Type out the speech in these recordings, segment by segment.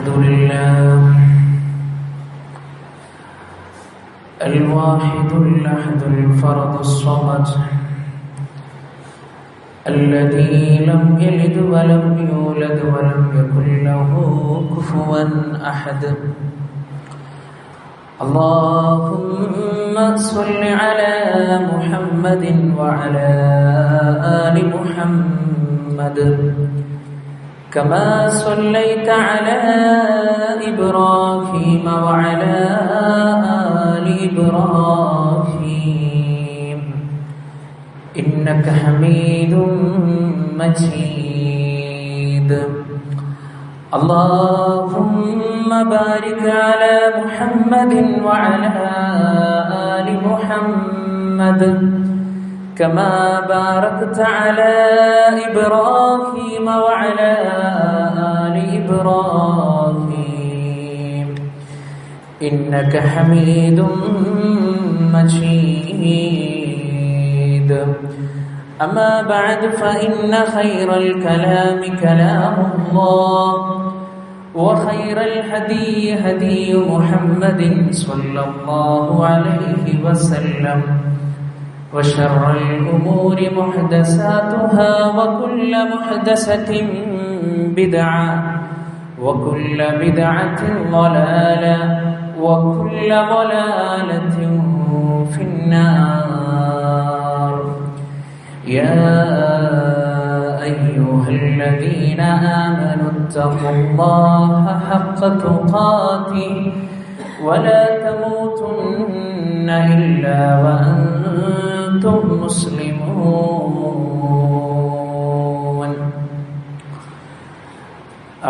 الحمد لله الواحد الأحد الفرد الصمد الذي لم يلد ولم يولد ولم يكن له كفوا أحد. اللهم صل على محمد وعلى آل محمد كما صليت على إبراهيم وعلى آل إبراهيم إنك حميد مجيد. اللهم بارك على محمد وعلى آل محمد كما باركت على إبراهيم وعلى آل إبراهيم إنك حميد مجيد. أما بعد فإن خير الكلام كلام الله وخير الهدي هدي محمد صلى الله عليه وسلم وشر الأمور محدثاتها وكل محدثة بدعة وكل بدعة ضلالة وكل ضلالة في النار. يا أيها الذين آمنوا اتقوا الله حق تقاته ولا تموتن إلا وأنتم مسلمون.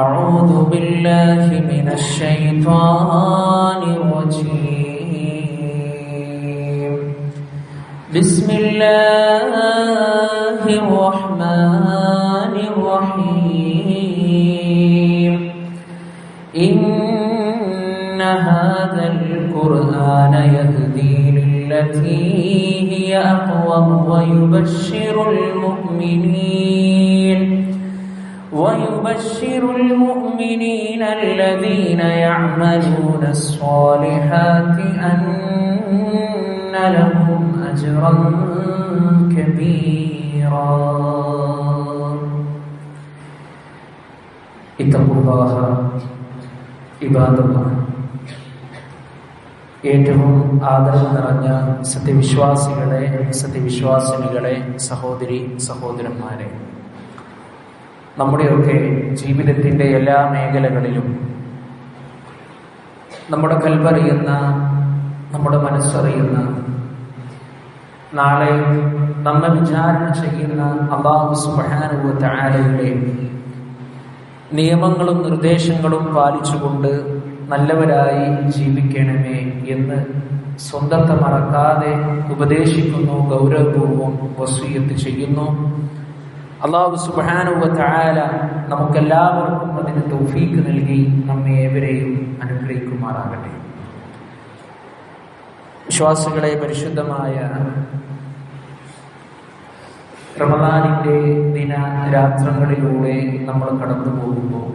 أعوذ بالله من الشيطان الرجيم. بسم الله الرحمن الرحيم. إن هذا القرآن يهدي للتي هي أقوم ويبشر المؤمنين الذين يعملون الصالحات أن لهم أجرا كبيرا. اتقوا الله عباد الله. ഏറ്റവും ആദരവ് നിറഞ്ഞ സത്യവിശ്വാസികളെ, സത്യവിശ്വാസിനികളെ, സഹോദരി സഹോദരന്മാരെ, നമ്മുടെയൊക്കെ ജീവിതത്തിൻ്റെ എല്ലാ മേഖലകളിലും നമ്മുടെ കൽബറിയുന്ന, നമ്മുടെ മനസ്സറിയുന്ന, നാളെ നമ്മെ വിചാരണ ചെയ്യുന്ന അല്ലാഹു സുബ്ഹാനഹു വ തആലയുടെ നിയമങ്ങളും നിർദ്ദേശങ്ങളും പാലിച്ചുകൊണ്ട് നല്ലവരായി ജീവിക്കണമേ എന്ന് സ്വന്തത്തെ മറക്കാതെ ഉപദേശിക്കുന്നു, ഗൗരവപൂർവം വസിയ്യത്ത് ചെയ്യുന്നു. അല്ലാഹു സുബ്ഹാനഹു വ തആല നമുക്കെല്ലാവർക്കും അതിന് തൗഫീഖ് നൽകി നമ്മെ ഏവരെയും അനുഗ്രഹിക്കുമാറാകട്ടെ. വിശ്വാസികളെ, പരിശുദ്ധമായ റമദാനിന്റെ ദിനരാത്രങ്ങളിലൂടെ നമ്മൾ കടന്നു പോകുമ്പോൾ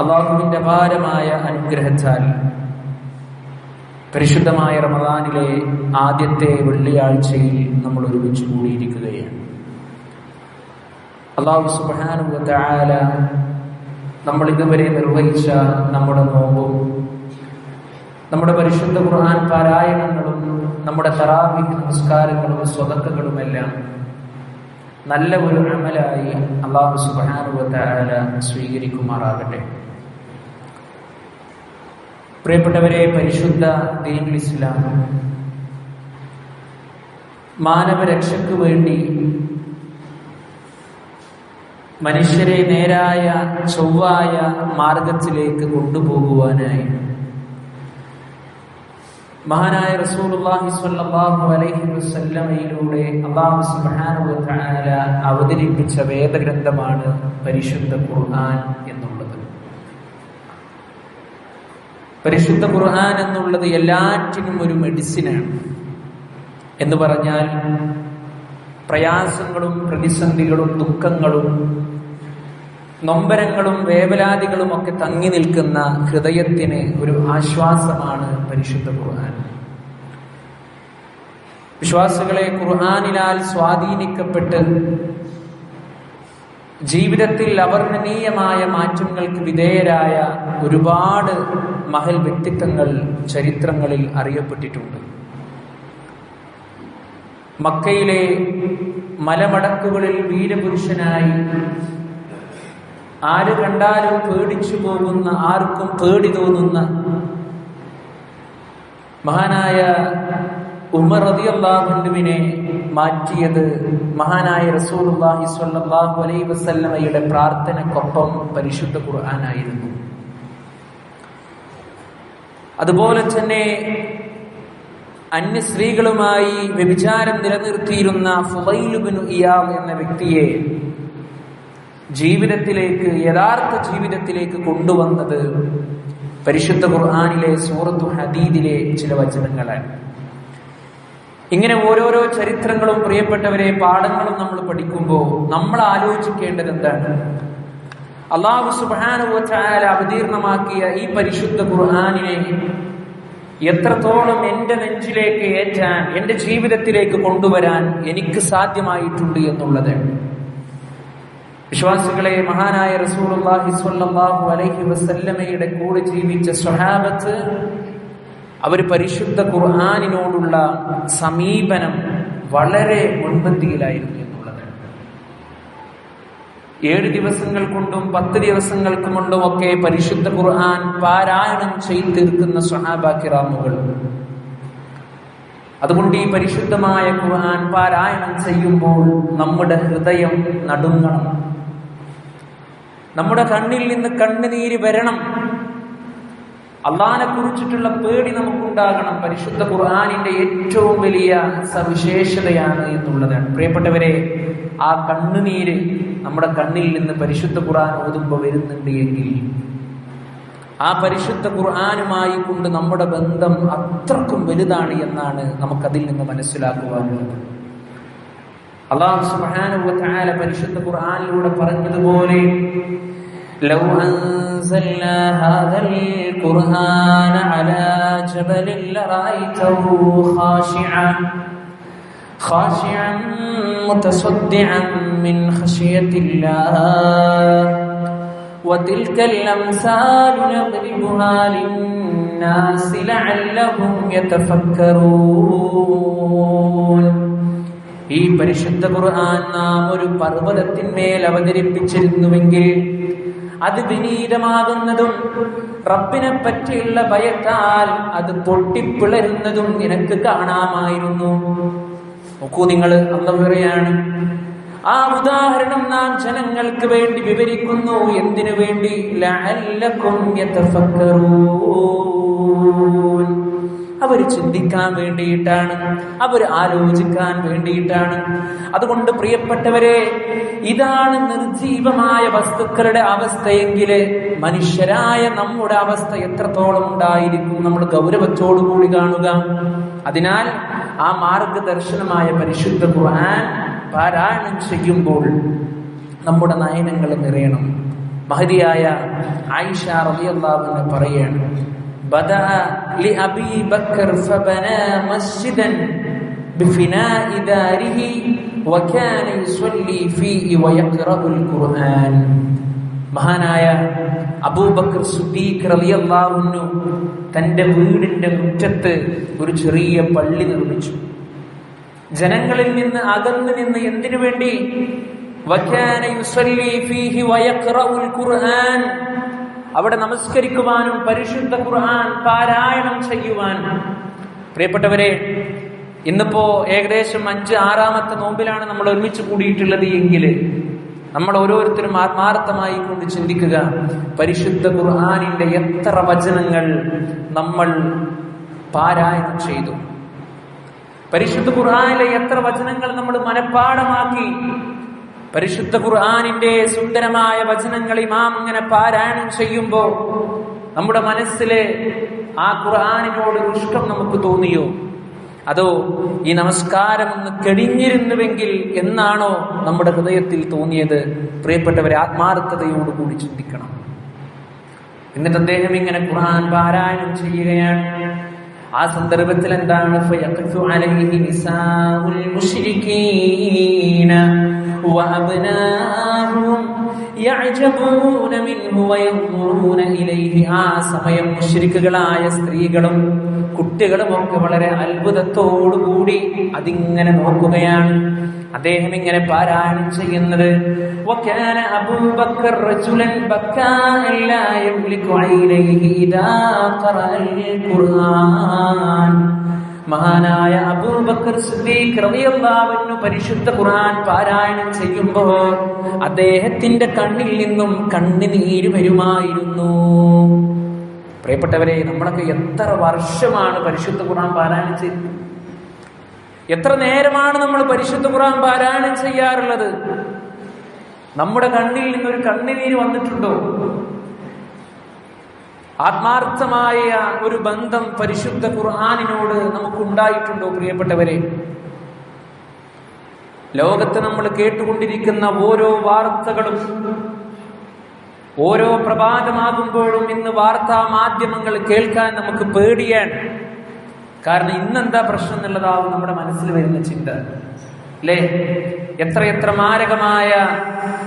അല്ലാഹുവിന്റെ അപാരമായ അനുഗ്രഹത്താൽ പരിശുദ്ധമായ റമദാനിലെ ആദ്യത്തെ വെള്ളിയാഴ്ചയിൽ നമ്മൾ ഒരുമിച്ച് കൂടിയിരിക്കുകയാണ്. അല്ലാഹു സുബ്ഹാനഹു വ തആല നമ്മൾ ഇതുവരെ നിർവഹിച്ച നമ്മുടെ നോമ്പും നമ്മുടെ പരിശുദ്ധ ഖുർആൻ പാരായണങ്ങളും നമ്മുടെ തറാവീഹ് നമസ്കാരങ്ങളും സ്വതക്കകളുമെല്ലാം നല്ല ഒരു അമലായി അല്ലാഹു സുബ്ഹാനഹു വ തആല സ്വീകരിക്കുമാറാകട്ടെ. പ്രിയപ്പെട്ടവരെ, പരിശുദ്ധ ദീനുൽ ഇസ്ലാം മാനവരക്ഷയ്ക്ക് വേണ്ടി മനുഷ്യരെ നേരായ ചൊവ്വായ മാർഗത്തിലേക്ക് കൊണ്ടുപോകുവാനായി മഹാനായ റസൂലുള്ളാഹി സ്വല്ലല്ലാഹു അലൈഹി വസല്ലമയിലൂടെ അല്ലാഹു സുബ്ഹാനഹു വ തആല അവതരിപ്പിച്ച വേദഗ്രന്ഥമാണ് പരിശുദ്ധ ഖുർആൻ എന്നുള്ളത്. പരിശുദ്ധ ഖുർആൻ എന്നുള്ളത് എല്ലാറ്റിനും ഒരു മെഡിസിനാണ്. എന്ന് പറഞ്ഞാൽ പ്രയാസങ്ങളും പ്രതിസന്ധികളും ദുഃഖങ്ങളും നൊമ്പരങ്ങളും വേവലാതികളും ഒക്കെ തങ്ങി നിൽക്കുന്ന ഹൃദയത്തിന് ഒരു ആശ്വാസമാണ് പരിശുദ്ധ ഖുർആൻ. വിശ്വാസികളെ, ഖുർആനിനാൽ സ്വാധീനിക്കപ്പെട്ട് ജീവിതത്തിൽ അവർണ്ണനീയമായ മാറ്റങ്ങൾക്ക് വിധേയരായ ഒരുപാട് മഹൽ വ്യക്തിത്വങ്ങൾ ചരിത്രങ്ങളിൽ അറിയപ്പെട്ടിട്ടുണ്ട്. മക്കയിലെ മലമടക്കുകളിൽ വീരപുരുഷനായി ആര് കണ്ടാലും പേടിച്ചു പോകുന്ന, ആർക്കും പേടി തോന്നുന്ന മഹാനായ ഉമർ റളിയല്ലാഹു അൻഹുവിനെ മാറ്റിയത് മഹാനായ റസൂലുള്ളാഹി സ്വല്ലല്ലാഹു അലൈഹി വസല്ലമയുടെ പ്രാർത്ഥനയ്ക്കൊപ്പം പരിശുദ്ധ ഖുർആനായിരുന്നു. അതുപോലെ തന്നെ അന്യ സ്ത്രീകളുമായി വ്യഭിചാരം നിലനിർത്തിയിരുന്ന ഫുളൈൽ ഇബ്നു ഇയാദ് എന്ന വ്യക്തിയെ യഥാർത്ഥ ജീവിതത്തിലേക്ക് കൊണ്ടുവന്നത് പരിശുദ്ധ ഖുർആനിലെ സൂറത്തു ഹദീദിലെ ചില വചനങ്ങളാണ്. ഇങ്ങനെ ഓരോരോ ചരിത്രങ്ങളും പ്രിയപ്പെട്ടവരെ പാഠങ്ങളും നമ്മൾ പഠിക്കുമ്പോൾ നമ്മൾ ആലോചിക്കേണ്ടത് എന്താണ്? അല്ലാഹു സുബ്ഹാനഹു വ തആല അവതീർണമാക്കിയ ഈ പരിശുദ്ധ ഖുർആനിനെ എത്രത്തോളം എൻ്റെ നെഞ്ചിലേക്ക് ഏറ്റാൻ, എൻ്റെ ജീവിതത്തിലേക്ക് കൊണ്ടുവരാൻ എനിക്ക് സാധ്യമായിട്ടുണ്ട് എന്നുള്ളത്. വിശ്വാസികളെ, മഹാനായ റസൂലുള്ളാഹി സ്വല്ലല്ലാഹു അലൈഹി വസല്ലമയുടെ കൂടെ ജീവിച്ച സ്വഹാബത്ത് അവർ പരിശുദ്ധ ഖുർആനിനോടുള്ള സമീപനം വളരെ മുൻപന്തിയിലായിരുന്നു എന്നുള്ളത്. 7 ദിവസങ്ങൾ കൊണ്ടും 10 ദിവസങ്ങൾ കൊണ്ടും ഒക്കെ പരിശുദ്ധ ഖുർആൻ പാരായണം ചെയ്ത് തീർക്കുന്ന സ്വഹാബാ കിറാമുകൾ. അതുകൊണ്ട് ഈ പരിശുദ്ധമായ ഖുർആൻ പാരായണം ചെയ്യുമ്പോൾ നമ്മുടെ ഹൃദയം നടുങ്ങണം, നമ്മുടെ കണ്ണിൽ നിന്ന് കണ്ണുനീര് വരണം, അള്ളാഹിനെ കുറിച്ചിട്ടുള്ള പേടി നമുക്കുണ്ടാകണം. പരിശുദ്ധ ഖുർആനിന്റെ ഏറ്റവും വലിയ സവിശേഷതയാണ് എന്നുള്ളതാണ്. പ്രിയപ്പെട്ടവരെ, ആ കണ്ണുനീര് നമ്മുടെ കണ്ണിൽ നിന്ന് പരിശുദ്ധ ഖുർആൻ ഓതുമ്പോൾ വരുന്നുണ്ട് എങ്കിൽ ആ പരിശുദ്ധ ഖുർആനുമായി കൊണ്ട് നമ്മുടെ ബന്ധം അത്രക്കും വലുതാണ് എന്നാണ് നമുക്കതിൽ നിന്ന് മനസ്സിലാക്കുവാനുള്ളത്. അല്ലാഹു സുബ്ഹാനഹു വ തആല പരിശുദ്ധ ഖുർആനിലൂടെ പറഞ്ഞതുപോലെ ലൗ അൻസൽനാ ഹാദൽ ഖുർആന അലാ ജബലിൻ ലറഅയ്തഹു ഖാശിഅൻ മുതസദ്ദിഅൻ മിൻ ഖശിയത്തില്ലാഹ് വതിൽകൽ അംസാലു നദ്രിബുഹാ ലിന്നാസി ലഅല്ലഹും യതഫക്കറൂൻ. ഈ പരിശുദ്ധ ഖുർആൻ നാം ഒരു പർവ്വതത്തിന്മേൽ അവതരിപ്പിച്ചിരുന്നുവെങ്കിൽ അത് വിനീതമാകുന്നതും റബ്ബിനെ പറ്റിയുള്ള ഭയത്താൽ അത് പൊട്ടിപ്പിളരുന്നതും നിനക്ക് കാണാമായിരുന്നു. നോക്കൂ നിങ്ങൾ, അല്ലാഹു പറയാണ്, ആ ഉദാഹരണം നാം ജനങ്ങൾക്ക് വേണ്ടി വിവരിക്കുന്നു. എന്തിനു വേണ്ടി? ലഅല്ലകും യതഫക്കറൂൻ. അവർ ചിന്തിക്കാൻ വേണ്ടിയിട്ടാണ്, അവർ ആലോചിക്കാൻ വേണ്ടിയിട്ടാണ്. അതുകൊണ്ട് പ്രിയപ്പെട്ടവരെ, ഇതാണ് നിർജീവമായ വസ്തുക്കളുടെ അവസ്ഥയെങ്കിൽ മനുഷ്യരായ നമ്മുടെ അവസ്ഥ എത്രത്തോളം ഉണ്ടായിരിക്കും നമ്മൾ ഗൗരവത്തോടുകൂടി കാണുക. അതിനാൽ ആ മാർഗദർശനമായ പരിശുദ്ധ ഖുർആൻ പാരായണം ചെയ്യുമ്പോൾ നമ്മുടെ നയനങ്ങൾ നിറയണം. മഹദിയായ ആയിഷ റളിയല്ലാഹു അൻഹ പറയാണ്, ബദഅ ലിഅബീ ബക്കർ ഫബനാ മസ്ജിദൻ ബിഫിനാഇ ദാരിഹി വകാന യുസല്ലി ഫീഹി വയഖറഉൽ ഖുർആൻ. മഹാനായ അബൂബക്കർ സിദ്ദീഖ് റളിയല്ലാഹു അൻഹു തന്റെ വീടിന്റെ മുറ്റത്ത് ഒരു ചെറിയ പള്ളി നിർമ്മിച്ചു. ജനങ്ങളിൽ നിന്ന് അകന്നു നിന്ന്. എന്തിനു വേണ്ടി? വകാന യുസല്ലി ഫീഹി വയഖറഉൽ ഖുർആൻ. അവിടെ നമസ്കരിക്കുവാനും പരിശുദ്ധ ഖുർആൻ പാരായണം ചെയ്യുവാനും. പ്രിയപ്പെട്ടവരെ, ഇന്നിപ്പോ ഏകദേശം 5-6 നോമ്പിലാണ് നമ്മൾ ഒരുമിച്ച് കൂടിയിട്ടുള്ളത് എങ്കിൽ നമ്മൾ ഓരോരുത്തരും ആത്മാർത്ഥമായി കൊണ്ട് ചിന്തിക്കുക, പരിശുദ്ധ ഖുർആനിന്റെ എത്ര വചനങ്ങൾ നമ്മൾ പാരായണം ചെയ്തു, പരിശുദ്ധ ഖുർആനിലെ എത്ര വചനങ്ങൾ നമ്മൾ മനഃപ്പാഠമാക്കി. പരിശുദ്ധ ഖുർആനിന്റെ സുന്ദരമായ വചനങ്ങൾ ഇമാം ഇങ്ങനെ പാരായണം ചെയ്യുമ്പോൾ നമ്മുടെ മനസ്സിലെ ആ ഖുർആനിനോട് ഇഷ്ടം നമുക്ക് തോന്നിയോ? അതോ ഈ നമസ്കാരം ഒന്ന് കഴിഞ്ഞിരുന്നുവെങ്കിൽ എന്നാണോ നമ്മുടെ ഹൃദയത്തിൽ തോന്നിയത്? പ്രിയപ്പെട്ടവരെ, ആത്മാർത്ഥതയോടുകൂടി ചിന്തിക്കണം. എന്നിട്ട് അദ്ദേഹം ഇങ്ങനെ ഖുർആൻ പാരായണം ചെയ്യുകയാണ്. ആ സന്ദർഭത്തിൽ എന്താണ്? ഫയഖഫു അലൈഹി നിസാഉൽ മുശ്രികീന വഅബ്നാഹും യഅജബൂന മിൻഹു വയൻദുറൂന ഇലൈഹി. ആ സമയം മുശ്രിക്കുകളായ സ്ത്രീകളും കുട്ടികളും ഒക്കെ വളരെ അത്ഭുതത്തോടുകൂടി അതിങ്ങനെ നോക്കുകയാണ്. അദ്ദേഹം ഇങ്ങനെ പാരായണം ചെയ്യുന്നത് വകാന അബൂബക്കർ റജുലൻ ബക്കാഅൻ ലാ യംലികു ഐനൈഹി ഇദാ ഖറഅൽ ഖുർആൻ. മഹാനായ അബൂബക്കർ സിദ്ദീഖ് റളിയല്ലാഹു അൻഹു പരിശുദ്ധ ഖുർആൻ പാരായണം ചെയ്യുമ്പോൾ അദ്ദേഹത്തിന്റെ കണ്ണിൽ നിന്നും കണ്ണുനീര് വരുമായിരുന്നു. പ്രിയപ്പെട്ടവരെ, നമ്മളൊക്കെ എത്ര വർഷമാണ് പരിശുദ്ധ ഖുർആൻ പാരായണം ചെയ്തത്? എത്ര നേരമാണ് നമ്മൾ പരിശുദ്ധ ഖുർആൻ പാരായണം ചെയ്യാറുള്ളത്? നമ്മുടെ കണ്ണിൽ നിന്നൊരു കണ്ണുനീര് വന്നിട്ടുണ്ടോ? ആത്മാർത്ഥമായ ഒരു ബന്ധം പരിശുദ്ധ ഖുർആനിനോട് നമുക്കുണ്ടായിട്ടുണ്ടോ? പ്രിയപ്പെട്ടവരെ, ലോകത്ത് നമ്മൾ കേട്ടുകൊണ്ടിരിക്കുന്ന ഓരോ വാർത്തകളും, ഓരോ പ്രഭാതമാകുമ്പോഴും ഇന്ന് വാർത്താ മാധ്യമങ്ങൾ കേൾക്കാൻ നമുക്ക് പേടിയാണ്. കാരണം ഇന്നെന്താ പ്രശ്നം എന്നുള്ളതാവും നമ്മുടെ മനസ്സിൽ വരുന്ന ചിന്ത, അല്ലേ? എത്രയെത്ര മാരകമായ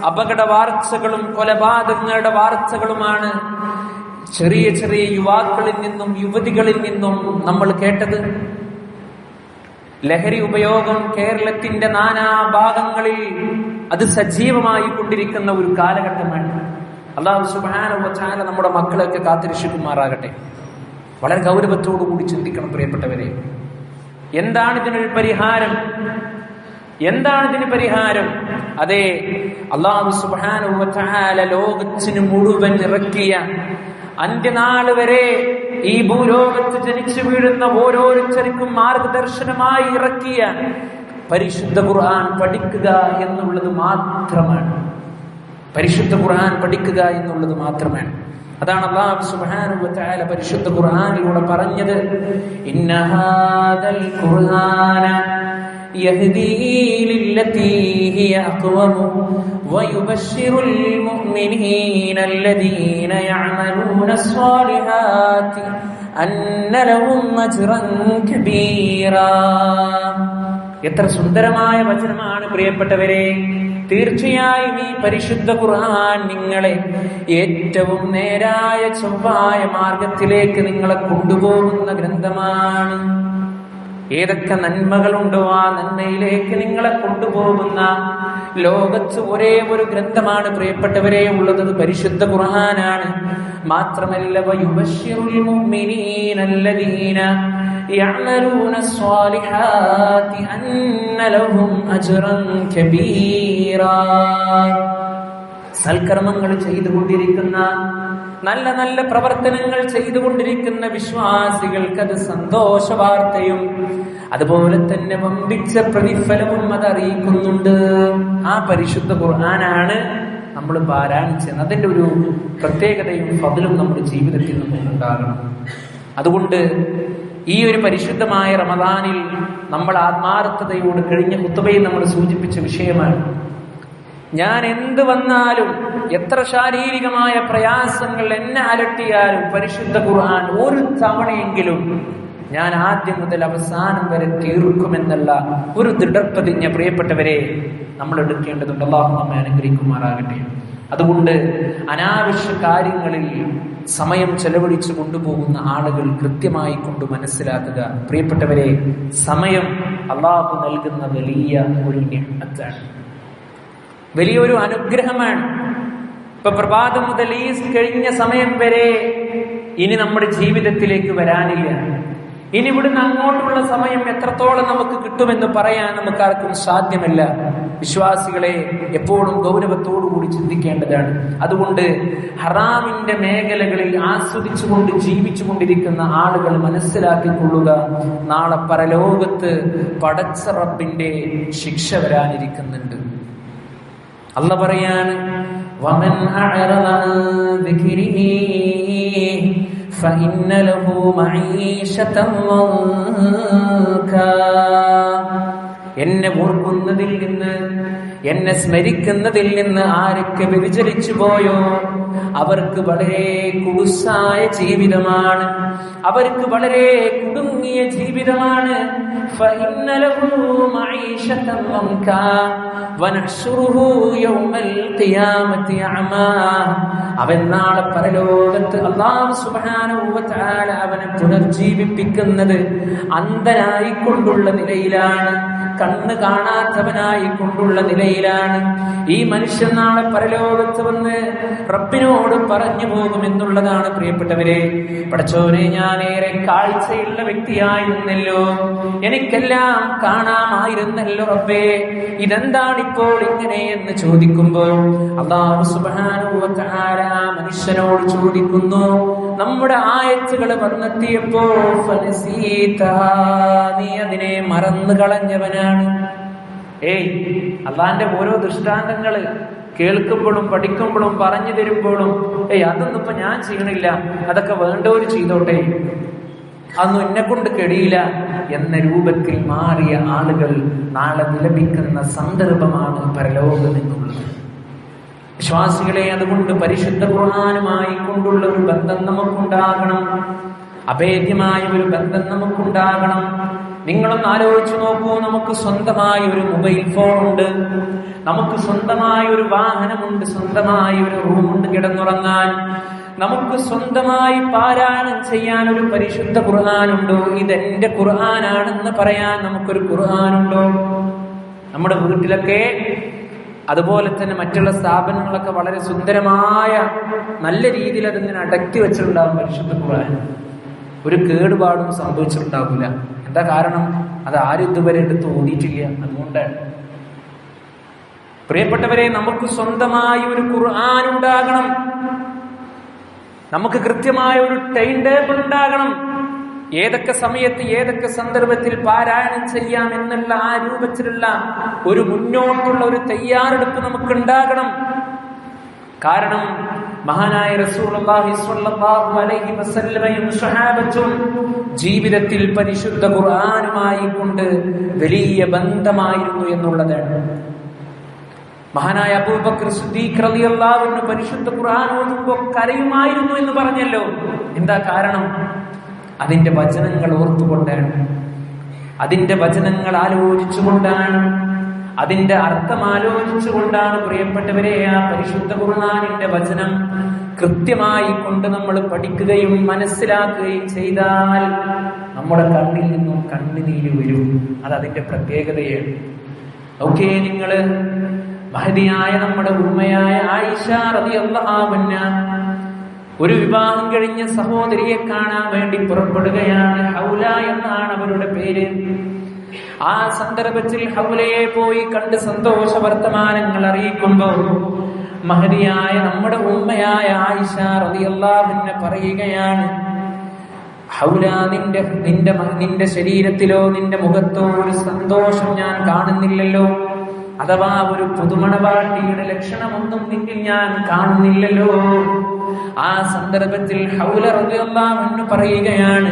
അപകട വാർത്തകളും കൊലപാതകങ്ങളുടെ വാർത്തകളുമാണ് ചെറിയ ചെറിയ യുവാക്കളിൽ നിന്നും യുവതികളിൽ നിന്നും നമ്മൾ കേട്ടത്. ലഹരി ഉപയോഗം കേരളത്തിന്റെ നാനാഭാഗങ്ങളിൽ അത് സജീവമായി കൊണ്ടിരിക്കുന്ന ഒരു കാലഘട്ടമാണ്. അല്ലാഹു സുബ്ഹാനഹു വ തആല നമ്മുടെ മക്കളെയൊക്കെ കാത്തുരക്ഷിക്കുമാറാകട്ടെ. വളരെ ഗൗരവത്തോടു കൂടി ചിന്തിക്കണം പ്രിയപ്പെട്ടവരെ. എന്താണ് ഇതിനൊരു പരിഹാരം? എന്താണ് ഇതിന് പരിഹാരം? അതെ, അല്ലാഹു സുബ്ഹാനഹു വ തആല ലോകത്തിന് മുഴുവൻ ഇറക്കിയ അന്ത്യനാൾ വരെ ഈ ഭൂലോകത്ത് ജനിച്ചു വീഴുന്ന ഓരോരുത്തർക്കും മാർഗദർശനമായി ഇറക്കിയ പരിശുദ്ധ ഖുർആൻ പഠിക്കുക എന്നുള്ളത് മാത്രമാണ്. പരിശുദ്ധ ഖുർആൻ പഠിക്കുക എന്നുള്ളത് മാത്രമാണ്. അതാണ് അല്ലാഹു സുബ്ഹാനഹു വ തആല പരിശുദ്ധ ഖുർആനിലൂടെ പറഞ്ഞത്, ഇന്ന ഹാദൽ ഖുർആന യഹ്ദീ ലില്ലതീ ഹിയ അഖ്വം വയുബശ്ശിറുൽ മുഅ്മിനീന അല്ലദീന യഅമലൂന സ്വാലിഹാത്തി അന്ന ലഹും അജ്റൻ കബീറാ. എത്ര സുന്ദരമായ വചനമാണ് പ്രിയപ്പെട്ടവരെ. തീർച്ചയായും ഈ പരിശുദ്ധ ഖുർആൻ നിങ്ങളെ ഏറ്റവും നേരായ ചൊവ്വായ മാർഗത്തിലേക്ക് നിങ്ങളെ കൊണ്ടുപോകുന്ന ഗ്രന്ഥമാണ്. ഏതൊക്കെ നന്മകളുണ്ടോ ആ നന്മയിലേക്ക് നിങ്ങളെ കൊണ്ടുപോകുന്ന ലോകത്ത് ഒരേ ഒരു ഗ്രന്ഥമാണ് പ്രിയപ്പെട്ടവരെ ഉള്ളത്, പരിശുദ്ധ ഖുർആനാണ്. മാത്രമല്ല വയുബശ്ശിറുൽ മുഅ്മിനീന അല്ലദീന യഅമലൂന സ്വാലിഹാത്തി അന്ന ലഹും അജ്റൻ കബീറാ. സൽക്കർമ്മങ്ങൾ ചെയ്തുകൊണ്ടിരിക്കുന്ന, നല്ല നല്ല പ്രവർത്തനങ്ങൾ ചെയ്തുകൊണ്ടിരിക്കുന്ന വിശ്വാസികൾക്ക് അത് സന്തോഷ വാർത്തയും അതുപോലെ തന്നെ വമ്പിച്ച പ്രതിഫലവും അത് അറിയിക്കുന്നുണ്ട്. ആ പരിശുദ്ധ ഖുർആനാണ് നമ്മൾ പാരായണം ചെയ്യുന്നത്. അതിന്റെ ഒരു പ്രത്യേകതയും ഫضലും നമ്മുടെ ജീവിതത്തിൽ നമുക്കുണ്ടാകണം. അതുകൊണ്ട് ഈ ഒരു പരിശുദ്ധമായ റമദാനിൽ നമ്മൾ ആത്മാർത്ഥതയോട് കഴിഞ്ഞ ഖുതുബയിൽ നമ്മൾ സൂചിപ്പിച്ച വിഷയമാണ്, ഞാൻ എന്ത് വന്നാലും എത്ര ശാരീരികമായ പ്രയാസങ്ങൾ എന്നെ അലട്ടിയാലും പരിശുദ്ധ ഖുർആൻ ഒരു തവണയെങ്കിലും ഞാൻ ആദ്യം മുതൽ അവസാനം വരെ തീർക്കുമെന്നുള്ള ഒരു ദൃഢപ്രതിജ്ഞ പ്രിയപ്പെട്ടവരെ നമ്മൾ എടുക്കേണ്ടതുണ്ട്. അല്ലാഹു നമ്മെ അനുഗ്രഹിക്കുമാറാകട്ടെ. അതുകൊണ്ട് അനാവശ്യ കാര്യങ്ങളിൽ സമയം ചെലവഴിച്ചു കൊണ്ടുപോകുന്ന ആളുകൾ കൃത്യമായി കൊണ്ട് മനസ്സിലാക്കുക. പ്രിയപ്പെട്ടവരെ, സമയം അല്ലാഹു നൽകുന്ന വലിയ ഒരു നിഅമത്താണ്, വലിയൊരു അനുഗ്രഹമാണ്. ഇപ്പൊ പ്രഭാതം മുതൽ ഈ കഴിഞ്ഞ സമയം വരെ ഇനി നമ്മുടെ ജീവിതത്തിലേക്ക് വരാനില്ല. ഇനി ഇവിടുന്ന് അങ്ങോട്ടുള്ള സമയം എത്രത്തോളം നമുക്ക് കിട്ടുമെന്ന് പറയാൻ നമുക്കാർക്കും സാധ്യമല്ല. വിശ്വാസികളെ എപ്പോഴും ഗൗരവത്തോടുകൂടി ചിന്തിക്കേണ്ടതാണ്. അതുകൊണ്ട് ഹറാമിന്റെ മേഖലകളിൽ ആസ്വദിച്ചുകൊണ്ട് ജീവിച്ചു കൊണ്ടിരിക്കുന്ന ആളുകൾ മനസ്സിലാക്കിക്കൊള്ളുക, നാളെ പരലോകത്ത് പടച്ച റബ്ബിന്റെ ശിക്ഷ വരാനിരിക്കുന്നുണ്ട്. അല്ലാഹു പറയാണ്, വമൻ അഅറദ അൻ ദിക്രി فإن له معيشة ضنكا. എന്നെ ഓർക്കുന്നതിൽ നിന്ന്, എന്നെ സ്മരിക്കുന്നതിൽ നിന്ന് ആരൊക്കെ വ്യതിചലിച്ചു പോയോ അവർക്ക് വളരെ കുടുസായ ജീവിതമാണ്, അവർക്ക് വളരെ കുടുങ്ങിയ ജീവിതമാണ്. فإن له معيشة ضنكا ونحشره يوم القيامة أعمى. അവൻ നാളെ പരലോകത്ത് അല്ലാഹു സുബ്ഹാനഹു വ തആല അവനെ പുനർജീവിപ്പിക്കുന്നത് അന്ധനായിക്കൊണ്ടുള്ള നിലയിലാണ്, കണ്ണ് കാണാത്തവനായി കൊണ്ടുള്ള നിലയിലാണ്. ഈ മനുഷ്യൻ നാളെ പരലോകത്ത് വന്ന് റബ്ബിനോട് പറഞ്ഞു പോകുമെന്നുള്ളതാണ്. പ്രിയപ്പെട്ടവരെ, പടച്ചോനെ, ഞാനേറെ കാഴ്ചയുള്ള വ്യക്തിയായിരുന്നല്ലോ, എനിക്കെല്ലാം കാണാമായിരുന്നല്ലോ റബ്ബേ, ഇതെന്താണിപ്പോൾ ഇങ്ങനെ എന്ന് ചോദിക്കുമ്പോൾ അല്ലാഹു സുബ്ഹാനഹു വ തആല മനുഷ്യനോട് ചോദിക്കുന്നു, നമ്മുടെ ആയത്തുകൾ വന്നെത്തിയപ്പോൾ നീ അതിനെ മറന്നു കളഞ്ഞവനാണ്. അള്ളാന്റെ ഓരോ ദൃഷ്ടാന്തങ്ങള് കേൾക്കുമ്പോഴും പഠിക്കുമ്പോഴും പറഞ്ഞു തരുമ്പോഴും അതൊന്നും ഇപ്പൊ ഞാൻ ചെയ്യണില്ല, അതൊക്കെ വേണ്ടവര് ചെയ്തോട്ടെ, അതൊന്നും എന്നെ കൊണ്ട് കഴിയില്ല എന്ന രൂപത്തിൽ മാറിയ ആളുകൾ നാളെ വിലപിക്കുന്ന സന്ദർഭമാണ് പരലോകമെന്നുള്ളത്. വിശ്വാസികളെ, അതുകൊണ്ട് പരിശുദ്ധ ഖുർആനുമായി കൊണ്ടുള്ള ഒരു ബന്ധം നമുക്കുണ്ടാകണം, അഭേദ്യമായ ഒരു ബന്ധം നമുക്കുണ്ടാകണം. നിങ്ങളൊന്ന് ആലോചിച്ചു നോക്കൂ, നമുക്ക് സ്വന്തമായി ഒരു മൊബൈൽ ഫോൺ ഉണ്ട്, നമുക്ക് സ്വന്തമായി ഒരു വാഹനമുണ്ട്, സ്വന്തമായി ഒരു റൂമുണ്ട് കിടന്നുറങ്ങാൻ, നമുക്ക് സ്വന്തമായി പാരായണം ചെയ്യാൻ ഒരു പരിശുദ്ധ ഖുർആനുണ്ടോ? ഇതെന്റെ ഖുർആനാണെന്ന് പറയാൻ നമുക്കൊരു ഖുർആനുണ്ടോ? നമ്മുടെ വീട്ടിലൊക്കെ അതുപോലെ തന്നെ മറ്റുള്ള സ്ഥാപനങ്ങളൊക്കെ വളരെ സുന്ദരമായ നല്ല രീതിയിൽ അതിങ്ങനെ അടക്കി വെച്ചിട്ടുണ്ടാകും പരിശുദ്ധ ഖുർആൻ. ഒരു കേടുപാടും സംഭവിച്ചിട്ടുണ്ടാകില്ല. എന്താ കാരണം? അത് ആരും ഇതുവരെ എടുത്ത് ഓതിയിട്ടില്ല, അതുകൊണ്ടാണ്. പ്രിയപ്പെട്ടവരെ, നമുക്ക് സ്വന്തമായി ഒരു ഖുർആൻ ഉണ്ടാകണം, നമുക്ക് കൃത്യമായ ഒരു ടൈം ടേബിൾ ഉണ്ടാകണം. ഏതൊക്കെ സമയത്ത് ഏതൊക്കെ സന്ദർഭത്തിൽ പാരായണം ചെയ്യാം എന്നുള്ള ആ രൂപത്തിലുള്ള ഒരു മുന്നോട്ടുള്ള ഒരു തയ്യാറെടുപ്പ് നമുക്കുണ്ടാകണം. കാരണം മഹാനായ റസൂലുള്ളാഹി സ്വല്ലല്ലാഹു അലൈഹി വസല്ലമയും സ്വഹാബത്തും ജീവിതത്തിൽ പരിശുദ്ധ ഖുർആനുമായി കൊണ്ട് വലിയ ബന്ധമായിരുന്നു എന്നുള്ളതാണ്. മഹാനായ അബൂബക്കർ സിദ്ദീഖ് റളിയല്ലാഹു അൻഹു പരിശുദ്ധ ഖുർആൻ ഓതുമ്പോൾ കരയുമായിരുന്നു എന്ന് പറഞ്ഞല്ലോ. എന്താ കാരണം? അതിന്റെ വചനങ്ങൾ ഓർത്തുകൊണ്ടാണ്, അതിന്റെ വചനങ്ങൾ ആലോചിച്ചുകൊണ്ടാണ്, അതിന്റെ അർത്ഥം ആലോചിച്ചുകൊണ്ടാണ്. പ്രിയപ്പെട്ടവരെ, ആ പരിശുദ്ധ ഖുർആനിന്റെ വചനം കൃത്യമായി കൊണ്ട് നമ്മൾ പഠിക്കുകയും മനസ്സിലാക്കുകയും ചെയ്താൽ നമ്മുടെ കണ്ണിൽ നിന്നും കണ്ണുനീര് വരും. അതതിന്റെ പ്രത്യേകതയാണ്. ഓക്കെ, നിങ്ങള് മഹദിയായ നമ്മുടെ ഉമ്മയായ ആയിഷ റളിയല്ലാഹു അൻഹ ഒരു വിവാഹം കഴിഞ്ഞ സഹോദരിയെ കാണാൻ വേണ്ടി പുറപ്പെടുകയാണ്. ഹൗല എന്നാണ് അവരുടെ പേര്. ആ സന്ദർഭത്തിൽ ഹൗലയെ പോയി കണ്ട് സന്തോഷ വർത്തമാനങ്ങൾ അറിയിക്കുമ്പോൾ മഹദിയായ നമ്മുടെ ഉമ്മയായ ആയിഷ റളിയല്ലാഹു അൻഹ പറയുകയാണ്, ഹൗല, നിന്റെ ശരീരത്തിലോ നിന്റെ മുഖത്തോ ഒരു സന്തോഷം ഞാൻ കാണുന്നില്ലല്ലോ, അഥവാ ഒരു പുതുമണവാട്ടിയുടെ ലക്ഷണമൊന്നും നിന്നിൽ ഞാൻ കാണുന്നില്ലല്ലോ. ആ സന്ദർഭത്തിൽ ഹൗല റളിയല്ലാഹു അൻഹ പറയുകയാണ്,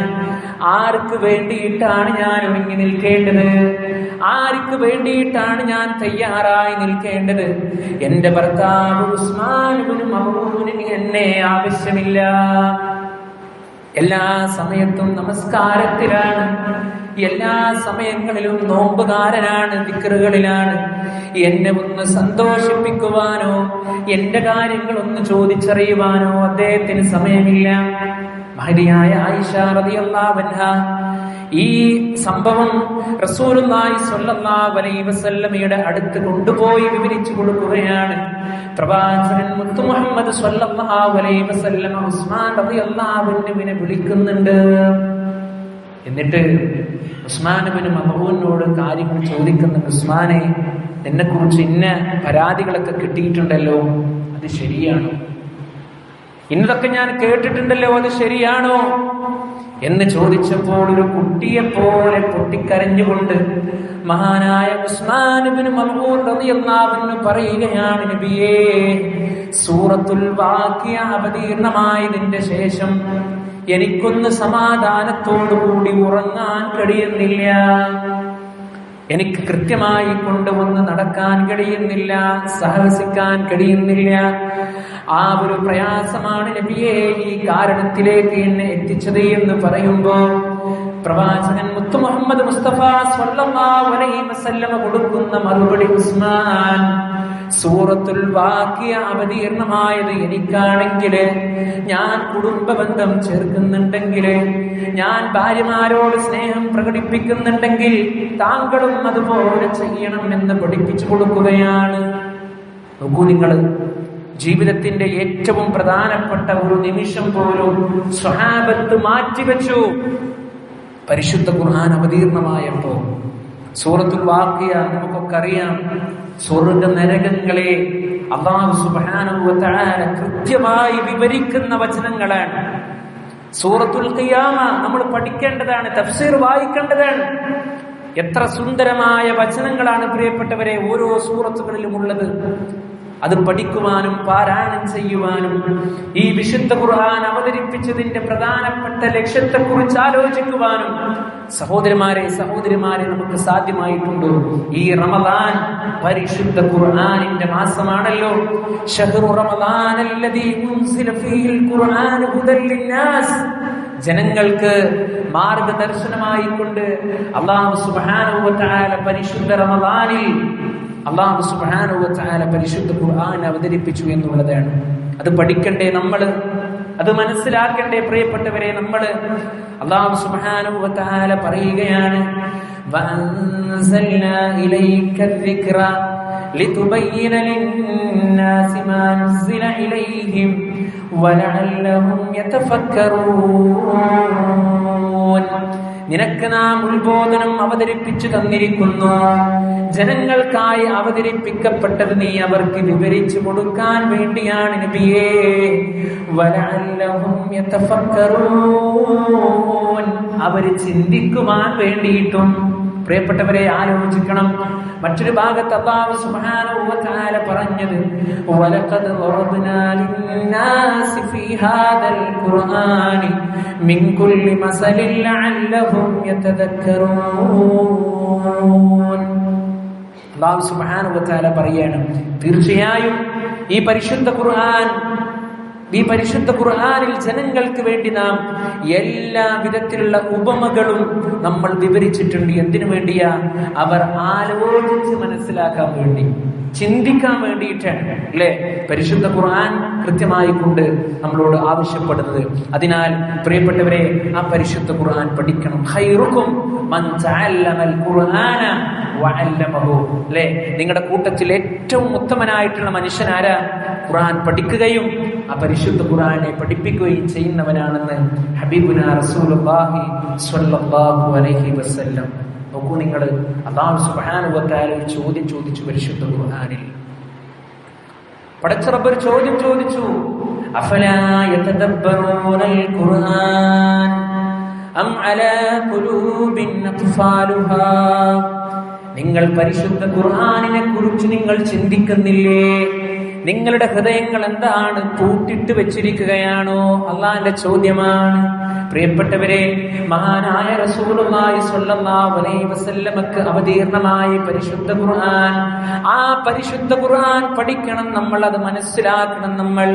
ആർക്ക് വേണ്ടിയിട്ടാണ് ഞാൻ ഒരുങ്ങി നിൽക്കേണ്ടത്? ആർക്ക് വേണ്ടിയിട്ടാണ് ഞാൻ തയ്യാറായി നിൽക്കേണ്ടത്? എന്റെ ഭർത്താവ് ഉസ്മാൻ ഇബ്നു മഅ്ഊനിന് എന്നെ ആവശ്യമില്ല. എല്ലാ സമയത്തും നമസ്കാരത്തിലാണ്, എല്ലാ സമയങ്ങളിലും നോമ്പുകാരനാണ്, ദിക്റുകളിലാണ്. എന്നെ ഒന്ന് സന്തോഷിപ്പിക്കുവാനോ എന്റെ കാര്യങ്ങൾ ഒന്ന് ചോദിച്ചറിയുവാനോ അദ്ദേഹത്തിന് സമയമില്ല. മഹദിയായ ആയിഷ റളിയല്ലാഹു അൻഹ ഈ സംഭവം റസൂലുള്ളാഹി സ്വല്ലല്ലാഹു അലൈഹി വസല്ലമയുടെ അടുത്ത് കൊണ്ടുപോയി വിവരിച്ചു കൊടുക്കുകയാണ്. പ്രവാചകൻ മുത്ത് മുഹമ്മദ് സ്വല്ലല്ലാഹു അലൈഹി വസല്ലമ ഉസ്മാൻ റളിയല്ലാഹു അൻഹുവിനെ വിളിക്കുന്നുണ്ട്. എന്നിട്ട് ഉസ്മാൻ ഇബ്നു മഅ്ഊനോട് കാര്യങ്ങൾ ചോദിക്കുന്നുണ്ട്. ഉസ്മാനെ, എന്നെ കുറിച്ച് ഇന്ന പരാതികളൊക്കെ കിട്ടിയിട്ടുണ്ടല്ലോ, അത് ശരിയാണോ? ഇന്നതൊക്കെ ഞാൻ കേട്ടിട്ടുണ്ടല്ലോ, അത് ശരിയാണോ എന്ന് ചോദിച്ചപ്പോൾ ഒരു കുട്ടിയെ പോലെ പൊട്ടിക്കരഞ്ഞുകൊണ്ട് മഹാനായ ഉസ്മാൻ ഇബ്നു മഅ്ഊൻ റളിയല്ലാഹു അൻഹു പറയുകയാണ്, നബിയേ, സൂറത്തുൽ വാഖിയ അവതീർണമായതിന്റെ ശേഷം എനിക്കൊന്ന് സമാധാനത്തോടുകൂടി ഉറങ്ങാൻ കഴിയുന്നില്ല, എനിക്ക് കൃത്യമായി കൊണ്ടുവന്ന് നടക്കാൻ കഴിയുന്നില്ല, സാഹസിക്കാൻ കഴിയുന്നില്ല. ആ ഒരു പ്രയാസമാണ് നബിയെ ഈ കാരണത്തിലേക്ക് എന്നെ എത്തിച്ചത് എന്ന് പറയുമ്പോൾ പ്രവാചകൻ മുത്തു മുഹമ്മദ് മുസ്തഫ സ്വല്ലല്ലാഹു അലൈഹി വസല്ലമ കൊടുക്കുന്ന മറുപടി, ഉസ്മാൻ, സൂറത്തുൽ വാഖിയ അവതീർണമായത് എനിക്കാണെങ്കിൽ, ഞാൻ കുടുംബബന്ധം ചേർക്കുന്നുണ്ടെങ്കിൽ, ഞാൻ ഭാര്യമാരോട് സ്നേഹം പ്രകടിപ്പിക്കുന്നുണ്ടെങ്കിൽ താങ്കളും അതുപോലെ ചെയ്യണം എന്ന് പഠിപ്പിച്ചു കൊടുക്കുകയാണ്. നോക്കൂ നിങ്ങൾ, ജീവിതത്തിന്റെ ഏറ്റവും പ്രധാനപ്പെട്ട ഒരു നിമിഷം പോലും സ്വഹാബത്ത് മാറ്റിവെച്ചു. പരിശുദ്ധ ഖുർആൻ അവതീർണമായപ്പോ സൂറത്തുൽ വാഖിയ നമുക്കൊക്കെ അറിയാം, സ്വർഗ നരകങ്ങളെ അല്ലാഹു സുബ്ഹാനഹു വ തആല കൃത്യമായി വിവരിക്കുന്ന വചനങ്ങളാണ്. സൂറത്തുൽ ഖിയാമ നമ്മൾ പഠിക്കേണ്ടതാണ്, തഫ്സീർ വായിക്കേണ്ടതാണ്. എത്ര സുന്ദരമായ വചനങ്ങളാണ് പ്രിയപ്പെട്ടവരെ ഓരോ സൂറത്തുകളിലും ഉള്ളത്. അത് പഠിക്കുവാനും പാരായണം ചെയ്യുവാനും ഈ വിശുദ്ധ ഖുർആൻ അവതരിപ്പിച്ചതിന്റെ പ്രധാനപ്പെട്ട ലക്ഷ്യത്തെക്കുറിച്ച് ആലോചിക്കുവാനും സഹോദരിമാരെ നമുക്ക് സാധ്യമായിട്ടുണ്ട്. ഈ റമദാൻ പരിശുദ്ധ ഖുർആനിന്റെ മാസമാണല്ലോ. ശഹ്റു റമദാനല്ലദീ ഉൻസില ഫീഹിൽ ഖുർആനു ഹുദൽ ലിന്നാസ്, ജനങ്ങൾക്ക് മാർഗദർശനമായി കൊണ്ട് അല്ലാഹു സുബ്ഹാനഹു വ തആല പരിശുദ്ധ റമദാനിൽ അല്ലാഹു സുബ്ഹാനഹു വ തആല പരിശുദ്ധ ഖുർആൻ അവതരിപ്പിച്ചു എന്നുള്ളതാണ്. അത് പഠിക്കണ്ടേ നമ്മൾ, അത് മനസ്സിലാക്കണ്ടേ പ്രിയപ്പെട്ടവരെ നമ്മൾ. അല്ലാഹു സുബ്ഹാനഹു വ തആല പറയുകയാണ്, വഅൻസൽനാ ഇലൈക الذിക്ര ലിതുബയ്യിന ലിന്നാസി മാ നുസ്സില ഇലൈഹിം വലഅല്ലഹും യതഫക്കറൂൻ. നിനക്ക് നാം ഉത്ബോധനം അവതരിപ്പിച്ചു തന്നിരിക്കുന്നു, ജനങ്ങൾക്കായി അവതരിപ്പിക്കപ്പെട്ടത് നീ അവർക്ക് വിവരിച്ചു കൊടുക്കാൻ വേണ്ടിയാണ് നബിയേ. വലഅല്ലഹും യതഫക്കറൂൻ, അവർ ചിന്തിക്കുവാൻ വേണ്ടിയിട്ടും. പ്രിയപ്പെട്ടവരെ ആലോചിക്കണം. മറ്റൊരു ഭാഗത്ത് അല്ലാഹു സുബ്ഹാനഹു വ തആല പറഞ്ഞത്, വലഖദ് ളറബ്നാ ലിന്നാസി ഫീ ഹാദൽ ഖുർആനി മിൻ കുല്ലി മസലിൻ ലഅല്ലഹും യതദക്കറൂൻ. അല്ലാഹു സുബ്ഹാനഹു വ തആല പറയാണ്, തീർച്ചയായും ഈ പരിശുദ്ധ ഖുർആനിൽ ജനങ്ങൾക്ക് വേണ്ടി നാം എല്ലാ വിധത്തിലുള്ള ഉപമകളും നമ്മൾ വിവരിച്ചിട്ടുണ്ട്. എന്തിനു വേണ്ടിയാ? അവർ ആലോചിച്ച് മനസ്സിലാക്കാൻ വേണ്ടി, ചിന്തിക്കാൻ വേണ്ടിയിട്ടാണ് അല്ലെ പരിശുദ്ധ ഖുർആൻ കൃത്യമായി കൊണ്ട് നമ്മളോട് ആവശ്യപ്പെടുന്നത്. അതിനാൽ പ്രിയപ്പെട്ടവരെ, ആ പരിശുദ്ധ ഖുർആൻ പഠിക്കണം. ഖൈറുക്കും മൻ തഅല്ലമൽ ഖുർആന വഅല്ലമഹു. അല്ലെ, നിങ്ങളുടെ കൂട്ടത്തിൽ ഏറ്റവും ഉത്തമനായിട്ടുള്ള മനുഷ്യൻ ആരാ? ഖുർആൻ പഠിക്കുകയും ആ പരിശുദ്ധ ഖുർആനെ പഠിപ്പിക്കുകയും ചെയ്യുന്നവനാണെന്ന് ഹബീബുനാ റസൂലുള്ളാഹി സ്വല്ലല്ലാഹു അലൈഹി വസല്ലം. നോക്കൂ നിങ്ങൾ, അല്ലാഹു സുബ്ഹാനഹു വ തആല ചോദ്യം ചോദിച്ചു പരിശുദ്ധ ഖുർആനിൽ. പടച്ച റബ്ബ് ഒരു ചോദ്യം ചോദിച്ചു, അഫലാ യതദബ്ബറൂനൽ ഖുർആൻ അം അലാ ഖുലൂബിൻ അഖ്ഫാലുഹാ. നിങ്ങൾ പരിശുദ്ധ ഖുർആനിനെ കുറിച്ച് നിങ്ങൾ ചിന്തിക്കുന്നില്ലേ? നിങ്ങളുടെ ഹൃദയങ്ങൾ എന്താണ്, പൂട്ടിട്ട് വെച്ചിരിക്കുകയാണോ? അള്ളാന്റെ ചോദ്യമാണ്. പ്രിയപ്പെട്ടവരെ, മഹാനായ റസൂലുള്ളാഹി സ്വല്ലല്ലാഹു അലൈഹി വസല്ലമക്ക് അവതീർണമായ പരിശുദ്ധ ഖുർആൻ, ആ പരിശുദ്ധ ഖുർആൻ പഠിക്കണം നമ്മൾ, അത് മനസ്സിലാക്കണം നമ്മൾ,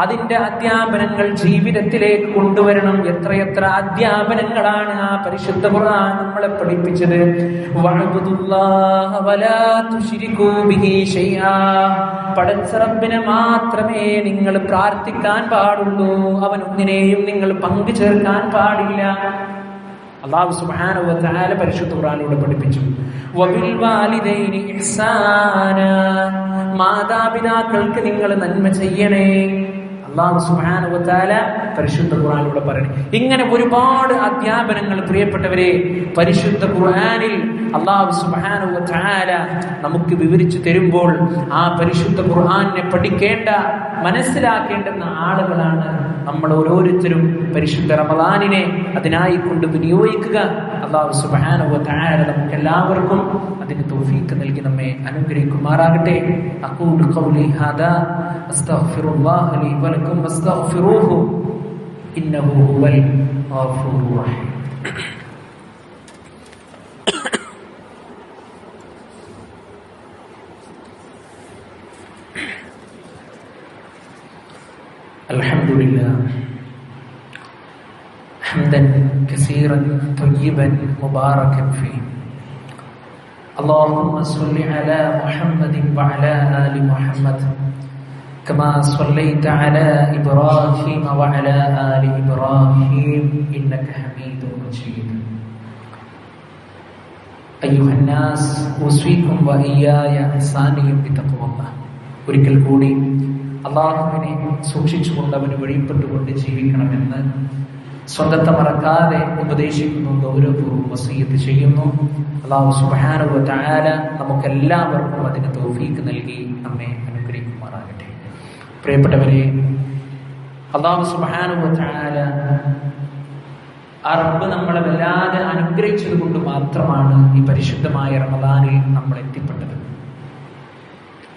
അതിന്റെ അധ്യാപനങ്ങൾ ജീവിതത്തിലേക്ക് കൊണ്ടുവരണം. എത്രയെത്ര അധ്യാപനങ്ങളാണ് ആ പരിശുദ്ധ ഖുർആൻ നമ്മളെ പഠിപ്പിച്ചത്. വഅബ്ദുല്ലാഹ വലാ തുശ്രികൂ ബിഹി ശൈആ. പടച്ച റബ്ബിനെ മാത്രമേ നിങ്ങൾ പ്രാർത്ഥിക്കാൻ പാടുള്ളൂ, അവൻ ഒന്നിനെയും നിങ്ങൾ പങ്കു ചേർക്കാൻ പാടില്ല. അല്ലാഹു സുബ്ഹാനഹു വ തആല പരിശുദ്ധ ഖുർആനിലൂടെ പഠിപ്പിച്ചു. വബിൽ വാലിദൈനി ഇഹ്സാനാ, മാതാപിതാക്കൾക്ക് നിങ്ങൾ നന്മ ചെയ്യണേ. അല്ലാഹു സുബ്ഹാനഹു വ തആല പരിശുദ്ധ ഖുർആനിലൂടെ പറയണേ. ഇങ്ങനെ ഒരുപാട് അധ്യാപനങ്ങൾ പ്രിയപ്പെട്ടവരെ പരിശുദ്ധ ഖുർആനിൽ അല്ലാഹു സുബ്ഹാനഹു വ തആല നമുക്ക് വിവരിച്ചു തരുമ്പോൾ, ആ പരിശുദ്ധ ഖുർആനിനെ പഠിക്കേണ്ട, മനസ്സിലാക്കേണ്ടുന്ന ആളുകളാണ് നമ്മൾ ഓരോരുത്തരും. പരിശുദ്ധ റമദാനിനെ അതിനായി കൊണ്ട് വിനിയോഗിക്കുക. അല്ലാഹു സുബ്ഹാനഹു വ തആല നമുക്ക് എല്ലാവർക്കും അതിന് തൗഫീഖ് നൽകി നമ്മെ അനുഗ്രഹിക്കുമാറാകട്ടെ. അഖൂലു ഖൗലി ഹാദാ അസ്തഗ്ഫിറുല്ലാഹ ലി വലക്കും വസ്തഗ്ഫിറൂഹു ഇന്നഹു ഹുവൽ ഗഫൂറുർ റഹീം. الحمد لله حمدا كثيرا طيبا مباركا فيه. اللهم صل على محمد وعلى آل محمد كما صليت على إبراهيم وعلى آل إبراهيم إنك حميد مجيد. أيها الناس أوصيكم وإياي ثانيا بتقوى الله. ഒരിക്കൽ കൂടി അള്ളാഹുവിനെ സൂക്ഷിച്ചുകൊണ്ട് അവന് വഴിപ്പെട്ടുകൊണ്ട് ജീവിക്കണമെന്ന് സ്വന്തത്തെ മറക്കാതെ ഉപദേശിക്കുന്നു, ഗൗരവപൂർവ്വം വസിയ്യത്ത് ചെയ്യുന്നു. അല്ലാഹു സുബ്ഹാനഹു വ തആല നമുക്കെല്ലാവർക്കും അതിന് തൗഫീഖ് നൽകി നമ്മെ അനുഗ്രഹിക്കുമാറാകട്ടെ. പ്രിയപ്പെട്ടവരെ, അല്ലാഹു സുബ്ഹാനഹു വ തആല ആ റബ്ബ് നമ്മളെ വല്ലാതെ അനുഗ്രഹിച്ചത് കൊണ്ട് മാത്രമാണ് ഈ പരിശുദ്ധമായ റമദാനിൽ നമ്മൾ എത്തിപ്പെട്ടത്.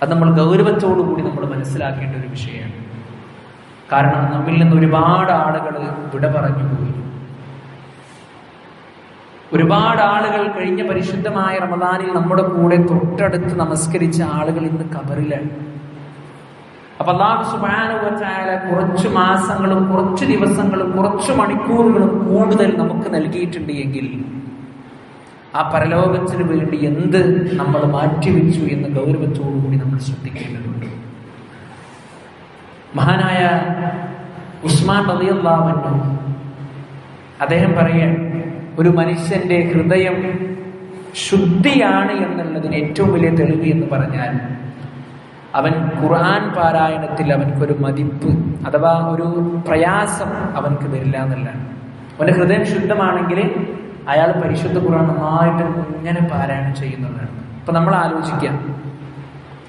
അത് നമ്മൾ ഗൗരവത്തോടുകൂടി നമ്മൾ മനസ്സിലാക്കേണ്ട ഒരു വിഷയമാണ്. കാരണം നമ്മിൽ നിന്ന് ഒരുപാട് ആളുകൾ വിട പറഞ്ഞു പോയി. ഒരുപാട് ആളുകൾ കഴിഞ്ഞ പരിശുദ്ധമായ റമദാനിൽ നമ്മുടെ കൂടെ തൊട്ടടുത്ത് നമസ്കരിച്ച ആളുകൾ ഇന്ന് ഖബറിലാണ്. അപ്പൊ അല്ലാഹു സുബ്ഹാനഹു വ തആല കുറച്ച് മാസങ്ങളും കുറച്ച് ദിവസങ്ങളും കുറച്ച് മണിക്കൂറുകളും കൂടുതൽ നമുക്ക് നൽകിയിട്ടുണ്ട് എങ്കിൽ ആ പരലോകത്തിന് വേണ്ടി എന്ത് നമ്മൾ മാറ്റിവെച്ചു എന്ന് ഗൗരവത്തോടുകൂടി നമ്മൾ ശ്രദ്ധിക്കേണ്ടതുണ്ട്. മഹാനായ ഉസ്മാൻ റളിയല്ലാഹു അൻഹു അദ്ദേഹം പറയാൻ, ഒരു മനുഷ്യന്റെ ഹൃദയം ശുദ്ധിയാണ് എന്നുള്ളതിന് ഏറ്റവും വലിയ തെളിവ് എന്ന് പറഞ്ഞാൽ അവൻ ഖുർആൻ പാരായണത്തിൽ അവൻക്കൊരു മതിപ്പ് അഥവാ ഒരു പ്രയാസം അവൻക്ക് വരില്ല എന്നുള്ളതാണ്. അവന്റെ ഹൃദയം ശുദ്ധമാണെങ്കിൽ അയാൾ പരിശുദ്ധ ഖുർആൻ നന്നായിട്ട് ഇങ്ങനെ പാരായണം ചെയ്യുന്നതാണ്. അപ്പൊ നമ്മൾ ആലോചിക്കാം,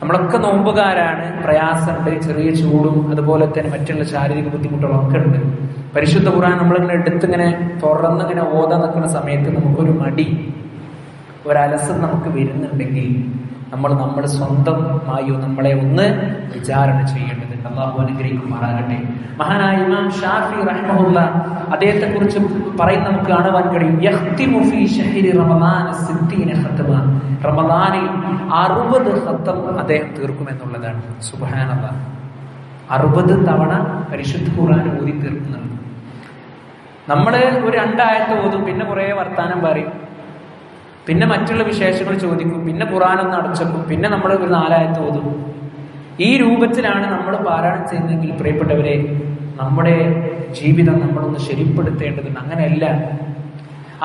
നമ്മളൊക്കെ നോമ്പുകാരാണ്, പ്രയാസമുണ്ട്, ചെറിയ ചൂടും അതുപോലെ തന്നെ മറ്റുള്ള ശാരീരിക ബുദ്ധിമുട്ടുകളൊക്കെ ഉണ്ട്. പരിശുദ്ധ ഖുർആൻ നമ്മളിങ്ങനെ എടുത്തിങ്ങനെ തുറന്നിങ്ങനെ ഓതാൻ നിൽക്കുന്ന സമയത്ത് നമുക്കൊരു മടി, ഒരലസം നമുക്ക് വരുന്നുണ്ടെങ്കിൽ നമ്മൾ സ്വന്തമായോ നമ്മളെ ഒന്ന് വിചാരണ ചെയ്യേണ്ടതുണ്ട്. അല്ലാഹു അനുഗ്രഹിക്കുമാറാകട്ടെ. മഹാനായ ഇമാം ഷാഫി റഹ്മഹുല്ലാ അദ്ദേഹത്തെ കുറിച്ച് പറയുന്ന നമുക്ക് കാണുവാൻ കഴിയും, യഖ്തിമു ഫീ ശഹ്രി റമളാന 60 ഖത്മ. റമളാനിൽ 60 ഖത്ം അദ്ദേഹം തീർക്കുമെന്നുള്ളതാണ്. സുബ്ഹാനല്ലാഹ്, 60 തവണ പരിശുദ്ധ ഖുർആൻ ഓതി തീർക്കുന്നുണ്ട്. നമ്മള് ഒരു 2 ആയത്ത് ഓതും, പിന്നെ കുറെ വർത്താനം പറയും, പിന്നെ മറ്റുള്ള വിശേഷങ്ങൾ ചോദിക്കും, പിന്നെ ഖുർആനൊന്ന് അടച്ചെക്കും, പിന്നെ നമ്മൾ ഒരു 4 ആയത്ത് ഓതും. ഈ രൂപത്തിലാണ് നമ്മൾ പാരായണം ചെയ്യുന്നതെങ്കിൽ പ്രിയപ്പെട്ടവരെ, നമ്മുടെ ജീവിതം നമ്മളൊന്ന് ശരിപ്പെടുത്തേണ്ടതുണ്ട്. അങ്ങനെയല്ല.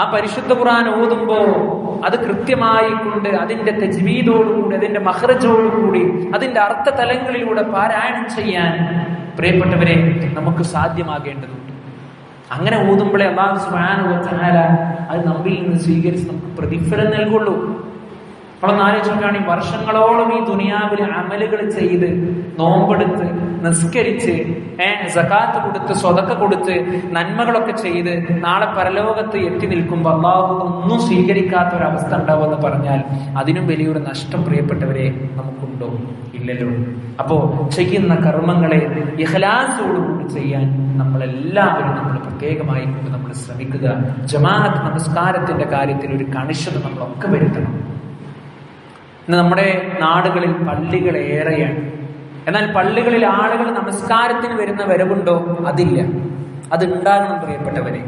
ആ പരിശുദ്ധ ഖുർആൻ ഓതുമ്പോ അത് കൃത്യമായി കൊണ്ട് അതിന്റെ തജ്വീദോടുകൂടി അതിന്റെ മഖ്റജോടുകൂടി അതിന്റെ അർത്ഥ തലങ്ങളിലൂടെ പാരായണം ചെയ്യാൻ പ്രിയപ്പെട്ടവരെ നമുക്ക് സാധ്യമാകേണ്ടതുണ്ട്. അങ്ങനെ ഓതുമ്പോഴേ അല്ലാഹു സുബ്ഹാനഹു വ തആല അത് നമ്മിൽ നിന്ന് സ്വീകരിച്ച് നമുക്ക് പ്രതിഫലം നൽകുള്ളൂ. നമ്മളൊന്ന് ആലോചിക്കുകയാണ്, ഈ വർഷങ്ങളോളം ഈ ദുനിയാവിൽ അമലുകൾ ചെയ്ത് നോമ്പെടുത്ത് നിസ്കരിച്ച് സകാത്ത് കൊടുത്ത് സ്വതക്ക കൊടുത്ത് നന്മകളൊക്കെ ചെയ്ത് നാളെ പരലോകത്ത് എത്തി നിൽക്കുമ്പോൾ അല്ലാഹു ഒന്നും സ്വീകരിക്കാത്ത ഒരവസ്ഥ ഉണ്ടാവുമെന്ന് പറഞ്ഞാൽ അതിനും വലിയൊരു നഷ്ടം പ്രിയപ്പെട്ടവരെ നമുക്കുണ്ടോ? ഇല്ലല്ലോ. അപ്പോ ചെയ്യുന്ന കർമ്മങ്ങളെ ഇഖ്ലാസോടുകൂടി ചെയ്യാൻ നമ്മളെല്ലാവരും നമ്മൾ പ്രത്യേകമായി കൊണ്ട് നമ്മൾ ശ്രമിക്കുക. ജമാഅത്ത് നമസ്കാരത്തിന്റെ കാര്യത്തിൽ ഒരു കണിശത നമ്മളൊക്കെ വരുത്തണം. ഇന്ന് നമ്മുടെ നാടുകളിൽ പള്ളികൾ ഏറെയാണ്. എന്നാൽ പള്ളികളിൽ ആളുകൾ നമസ്കാരത്തിന് വരുന്ന വരവുണ്ടോ? അതില്ല. അതുണ്ടാകണം പ്രിയപ്പെട്ടവരെ.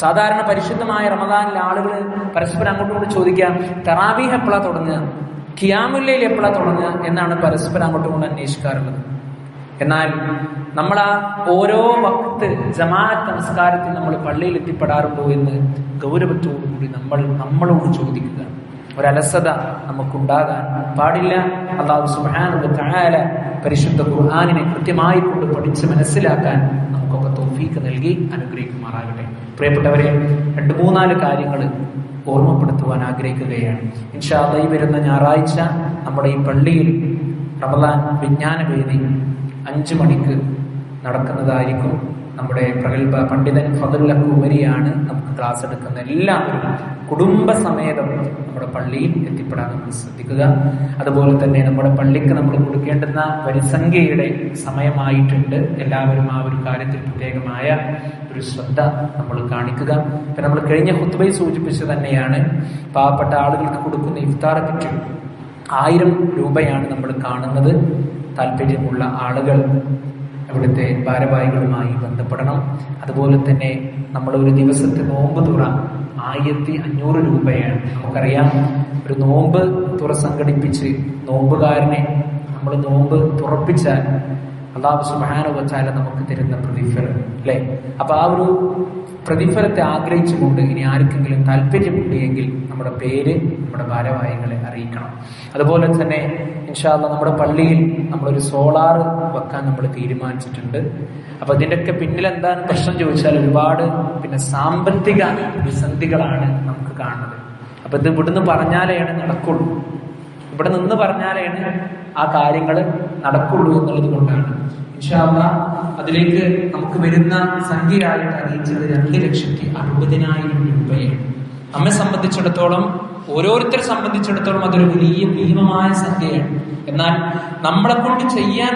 സാധാരണ പരിശുദ്ധമായ റമദാനിൽ ആളുകൾ പരസ്പരം അങ്ങോട്ടും ചോദിക്കാം, തറാവീഹ് എപ്പോഴാ തുടങ്ങുക, ഖിയാമുൽ ലൈൽ എപ്പോഴാ തുടങ്ങുക എന്നാണ് പരസ്പരം അങ്ങോട്ടും കൊണ്ട് അന്വേഷിക്കാറുള്ളത്. എന്നാൽ നമ്മൾ ആ ഓരോ വക്ത് ജമാഅത്ത് നമസ്കാരത്തിൽ നമ്മൾ പള്ളിയിൽ എത്തിപ്പെടാറുണ്ടോ എന്ന് ഗൗരവത്തോടുകൂടി നമ്മളോട് ചോദിക്കുക. ഒരലസത നമുക്കുണ്ടാകാൻ പാടില്ല. അല്ലാഹു സുബ്ഹാനഹു വ തആല പരിശുദ്ധ ഖുർആനിനെ കൃത്യമായി കൊണ്ട് പഠിച്ച് മനസ്സിലാക്കാൻ നമുക്കൊക്കെ തൗഫീഖ് നൽകി അനുഗ്രഹിക്കുമാറാകട്ടെ. പ്രിയപ്പെട്ടവരെ, 2-3 കാര്യങ്ങൾ ഓർമ്മപ്പെടുത്തുവാൻ ആഗ്രഹിക്കുകയാണ്. ഇൻഷാ അല്ലാഹ് ഈ വരുന്ന ഞായറാഴ്ച നമ്മുടെ ഈ പള്ളിയിൽ റമദാൻ വിജ്ഞാന വേദി 5 മണിക്ക് നടക്കുന്നതായിരിക്കും. നമ്മുടെ പ്രഗത്ഭ പണ്ഡിതൻ ഫദലുൽ ഹക്ക് ഉമരിയാണ് നമുക്ക് ക്ലാസ് എടുക്കുന്നത്. എല്ലാവരും കുടുംബസമേതം നമ്മുടെ പള്ളിയിൽ എത്തിപ്പെടാൻ നമ്മൾ ശ്രദ്ധിക്കുക. അതുപോലെ തന്നെ നമ്മുടെ പള്ളിക്ക് നമ്മൾ കൊടുക്കേണ്ടുന്ന വരിസംഖ്യയുടെ സമയമായിട്ടുണ്ട്. എല്ലാവരും ആ ഒരു കാര്യത്തിൽ പ്രത്യേകമായ ഒരു ശ്രദ്ധ നമ്മൾ കാണിക്കുക. ഇപ്പൊ നമ്മൾ കഴിഞ്ഞ ഖുത്ബയിൽ സൂചിപ്പിച്ചു തന്നെയാണ്, പാവപ്പെട്ട ആളുകൾക്ക് കൊടുക്കുന്ന ഇഫ്താർ കിറ്റ് 1000 രൂപയാണ് നമ്മൾ കാണുന്നത്. താല്പര്യമുള്ള ആളുകൾ അവിടുത്തെ ഭാരവാഹികളുമായി ബന്ധപ്പെടണം. അതുപോലെ തന്നെ നമ്മൾ ഒരു ദിവസത്തെ നോമ്പ് തുറ 1500 രൂപയാണ്. നമുക്കറിയാം, ഒരു നോമ്പ് തുറ സംഘടിപ്പിച്ച് നോമ്പുകാരനെ നമ്മൾ നോമ്പ് തുറപ്പിച്ചാൽ അല്ലാഹു സുബ്ഹാനഹു വ തആല നമുക്ക് തരുന്ന പ്രതിഫലം അല്ലെ. അപ്പൊ ആ ഒരു പ്രതിഫലത്തെ ആഗ്രഹിച്ചുകൊണ്ട് ഇനി ആർക്കെങ്കിലും താല്പര്യമുണ്ട് എങ്കിൽ നമ്മുടെ പേര് നമ്മുടെ ഭാരവാഹികളെ അറിയിക്കണം. അതുപോലെ തന്നെ ഇൻഷാ അല്ലാഹ് നമ്മുടെ പള്ളിയിൽ നമ്മളൊരു സോളാർ വെക്കാൻ നമ്മൾ തീരുമാനിച്ചിട്ടുണ്ട്. അപ്പൊ ഇതിന്റെയൊക്കെ പിന്നിൽ എന്താണ് പ്രശ്നം ചോദിച്ചാൽ ഒരുപാട് സാമ്പത്തിക പ്രതിസന്ധികളാണ് നമുക്ക് കാണുന്നത്. അപ്പൊ ഇത് ഇവിടുന്ന് പറഞ്ഞാലാണ് നടക്കുള്ളൂ, ഇവിടെ നിന്ന് പറഞ്ഞാലാണ് ആ കാര്യങ്ങൾ നടക്കുള്ളൂ എന്നുള്ളത് കൊണ്ടാണ് ഇൻഷാ അല്ലാഹ് അതിലേക്ക് നമുക്ക് വരുന്ന സംഖ്യയായിട്ട് അറിയിച്ചത് 2,60,60,000 രൂപയാണ്. നമ്മെ സംബന്ധിച്ചിടത്തോളം, ഓരോരുത്തരെ സംബന്ധിച്ചിടത്തോളം അതൊരു വലിയ ഭീമമായ സംഖ്യയാണ്. എന്നാൽ നമ്മളെ കൊണ്ട് ചെയ്യാൻ